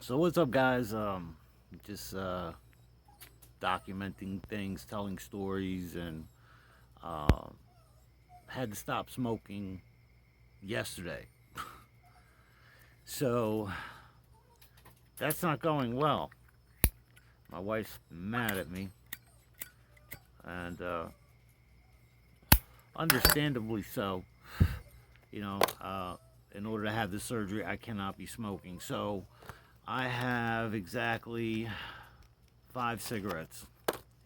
So what's up, guys? Just documenting things, telling stories, and uh, had to stop smoking yesterday. So that's not going well. My wife's mad at me, and understandably so. You know, in order to have the surgery, I cannot be smoking. So I have exactly 5 cigarettes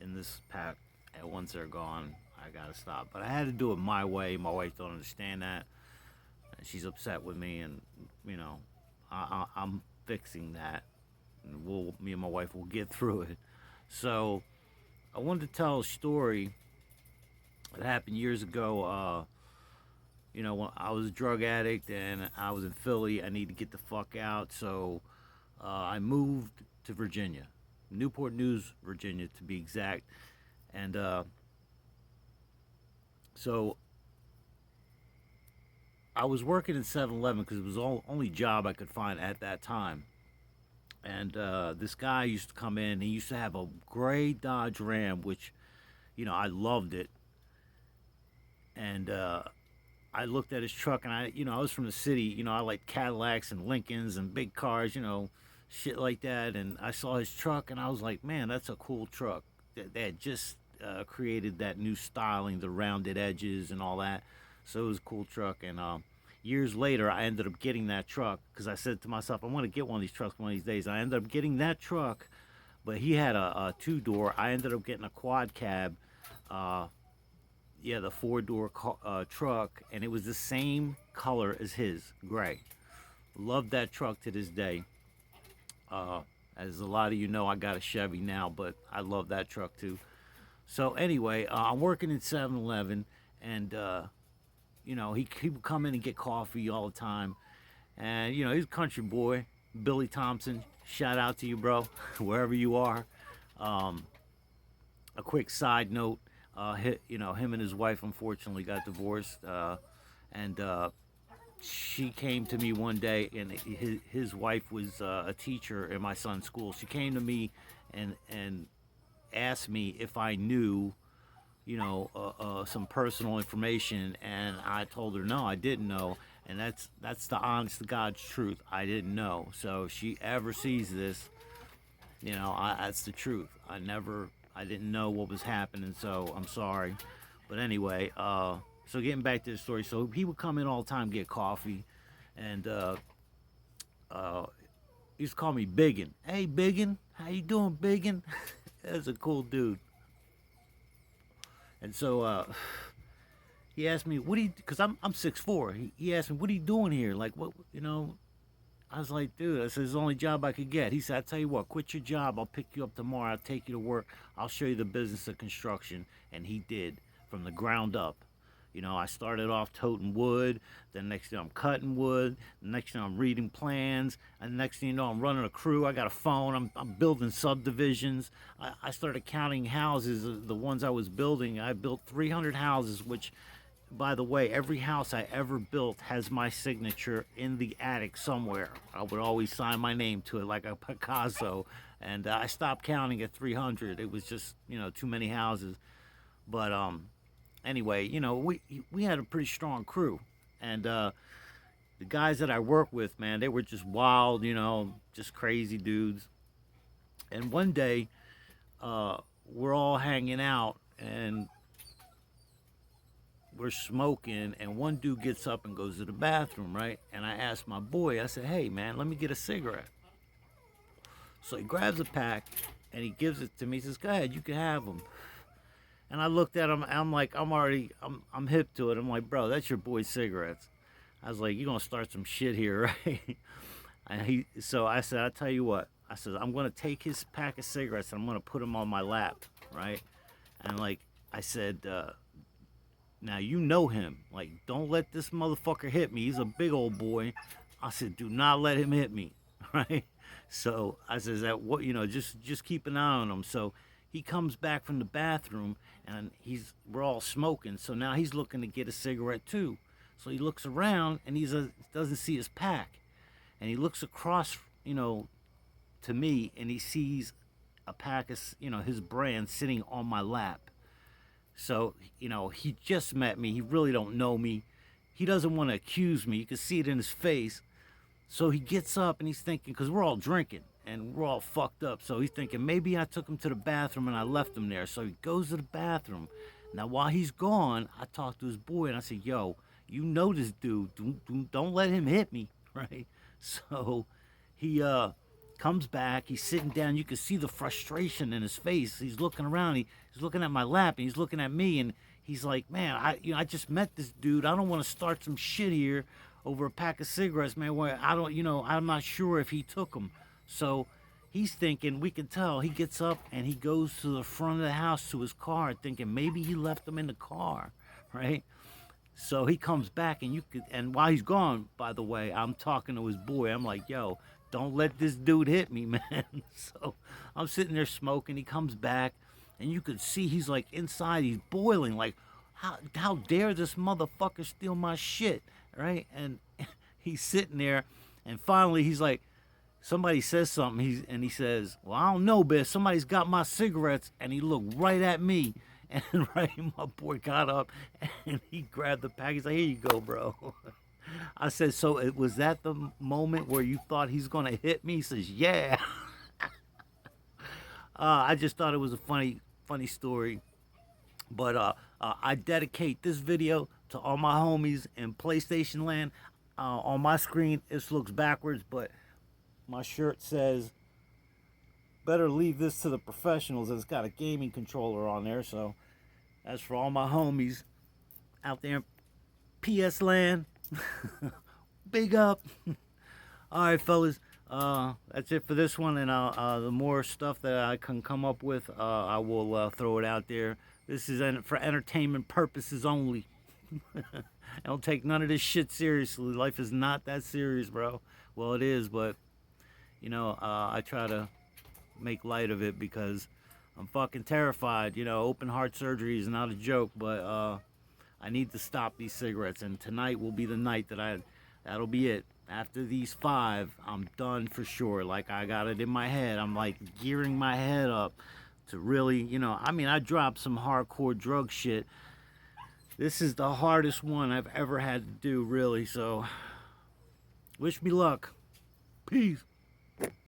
in this pack, and once they're gone, I gotta stop. But I had to do it my way. My wife don't understand that, and she's upset with me. And you know, I'm fixing that. And me and my wife will get through it. So I wanted to tell a story that happened years ago. When I was a drug addict and I was in Philly, I need to get the fuck out. So I moved to Virginia, Newport News, Virginia, to be exact. And so I was working at 7-Eleven because it was the only job I could find at that time. And this guy used to come in. He used to have a gray Dodge Ram, which, I loved it. And I looked at his truck, and I was from the city. I like Cadillacs and Lincolns and big cars, shit like that. And I saw his truck, and I was like, man, that's a cool truck. They had just created that new styling, the rounded edges and all that. So it was a cool truck. And years later, I ended up getting that truck because I said to myself, I want to get one of these trucks one of these days. I ended up getting that truck, but he had a two-door. I ended up getting a quad cab. Uh, yeah, the four-door truck, and it was the same color as his, gray. Love that truck to this day. Uh, as a lot of you know, I got a Chevy now, but I love that truck too. So anyway, I'm working at 7-Eleven, and he would come in and get coffee all the time. And he's a country boy, Billy Thompson. Shout out to you, bro, wherever you are. Um, a quick side note: him and his wife unfortunately got divorced, and she came to me one day, and his wife was a teacher in my son's school. She came to me and asked me if I knew, some personal information, and I told her no, I didn't know, and that's the honest to God's truth. I didn't know. So if she ever sees this, that's the truth. I didn't know what was happening, so I'm sorry. But anyway, so getting back to the story, so he would come in all the time, get coffee, and uh, he used to call me Biggin. Hey, Biggin, how you doing, Biggin? That's a cool dude. And so he asked me, "What do you?" Because I'm 6'4". He asked me, "What are you doing here? Like, what? I was like, dude, I said, it's the only job I could get. He said, I tell you what, quit your job. I'll pick you up tomorrow. I'll take you to work. I'll show you the business of construction. And he did from the ground up. I started off toting wood. Then next thing I'm cutting wood. The next thing I'm reading plans. And the next thing you know, I'm running a crew. I got a phone. I'm building subdivisions. I started counting houses, the ones I was building. I built 300 houses, which, by the way, every house I ever built has my signature in the attic somewhere. I would always sign my name to it like a Picasso. And I stopped counting at 300. It was just, too many houses. But anyway, we had a pretty strong crew. And the guys that I work with, man, they were just wild, just crazy dudes. And one day, we're all hanging out, and we're smoking, and one dude gets up and goes to the bathroom, right? And I asked my boy, I said, hey, man, let me get a cigarette. So he grabs a pack and he gives it to me. He says, go ahead, you can have them. And I looked at him, and I'm like, I'm hip to it. I'm like, bro, that's your boy's cigarettes. I was like, you're going to start some shit here, right? So I said, I'll tell you what. I said, I'm going to take his pack of cigarettes and I'm going to put them on my lap, right? And like I said, now you know him. Like, don't let this motherfucker hit me. He's a big old boy. I said, do not let him hit me, right? So I says that what just keep an eye on him. So he comes back from the bathroom and we're all smoking. So now he's looking to get a cigarette too. So he looks around and doesn't see his pack, and he looks across, to me and he sees a pack of, his brand sitting on my lap. So, he just met me. He really don't know me. He doesn't want to accuse me. You can see it in his face. So he gets up and he's thinking, because we're all drinking and we're all fucked up. So he's thinking, maybe I took him to the bathroom and I left him there. So he goes to the bathroom. Now, while he's gone, I talk to his boy and I say, yo, you know this dude. Don't let him hit me, right? So he comes back. He's sitting down. You can see the frustration in his face. He's looking around. He's looking at my lap and he's looking at me. And he's like, man, I just met this dude. I don't want to start some shit here over a pack of cigarettes, man, where I'm not sure if he took them. So he's thinking, we can tell. He gets up and he goes to the front of the house to his car thinking maybe he left them in the car, right? So he comes back and while he's gone, by the way, I'm talking to his boy. I'm like, yo, don't let this dude hit me, man. So I'm sitting there smoking. He comes back and you could see he's like inside, he's boiling, like, how dare this motherfucker steal my shit, right? And he's sitting there, and finally he's like, somebody says something, he says, well, I don't know, bitch, somebody's got my cigarettes, and he looked right at me, and right, my boy got up, and he grabbed the pack, he's like, here you go, bro. I said, so was that the moment where you thought he's gonna hit me? He says, yeah. I just thought it was a funny story. But I dedicate this video to all my homies in PlayStation Land. On my screen, this looks backwards, but my shirt says, better leave this to the professionals. It's got a gaming controller on there. So that's for all my homies out there in PS Land. Big up. All right, fellas. That's it for this one. And the more stuff that I can come up with, I will throw it out there. This is for entertainment purposes only. I don't take none of this shit seriously. Life is not that serious, bro. Well, it is, but, I try to make light of it because I'm fucking terrified. Open heart surgery is not a joke, but I need to stop these cigarettes. And tonight will be the night that'll be it. After these 5, I'm done for sure. Like, I got it in my head. I'm, like, gearing my head up to really, I dropped some hardcore drug shit. This is the hardest one I've ever had to do, really. So, wish me luck. Peace.